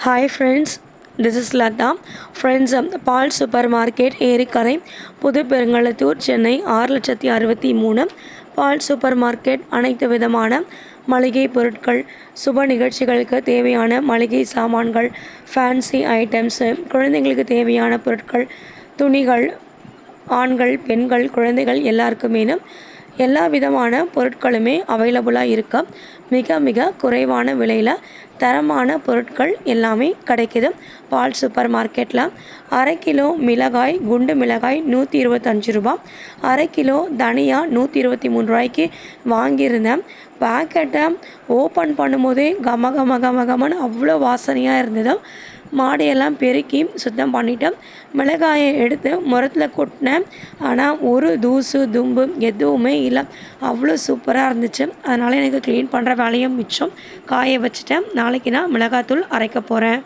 Hi friends, this is Lata. Friends, Paal supermarket Erikkarai Pudhu Perungalathur Chennai 6,63,000 Paal supermarket அனைத்து விதமான மளிகை பொருட்கள், சுப நிகழ்ச்சிகளுக்கு தேவையான மளிகை சாமான்கள், ஃபேன்சி ஐட்டம்ஸு, குழந்தைங்களுக்கு தேவையான பொருட்கள், துணிகள், ஆண்கள், பெண்கள், குழந்தைகள் எல்லாருக்குமே எல்லா விதமான பொருட்களுமே அவைலபிளாக இருக்க மிக மிக குறைவான விலையில் தரமான பொருட்கள் எல்லாமே கிடைக்கிது பால் சூப்பர் மார்க்கெட்டில். அரை கிலோ மிளகாய், குண்டு மிளகாய் 125 ரூபா, அரை கிலோ தனியா 123 ரூபாய்க்கு வாங்கியிருந்தேன். பேக்கெட்டை ஓப்பன் பண்ணும்போதே கமன்னு அவ்வளோ வாசனையாக இருந்தது. மாடியெல்லாம் பெருக்கி சுத்தம் பண்ணிவிட்டேன். மிளகாயை எடுத்து முரத்தில் கொட்டினேன். ஆனால் ஒரு தூசு தும்பு எதுவுமே இல்லை. அவ்வளோ சூப்பராக இருந்துச்சு. அதனால் எனக்கு க்ளீன் பண்ணுற வேலையும் மிச்சம். காய வச்சுட்டேன். நாளைக்கு நான் மிளகாத்தூள் அரைக்க போகிறேன்.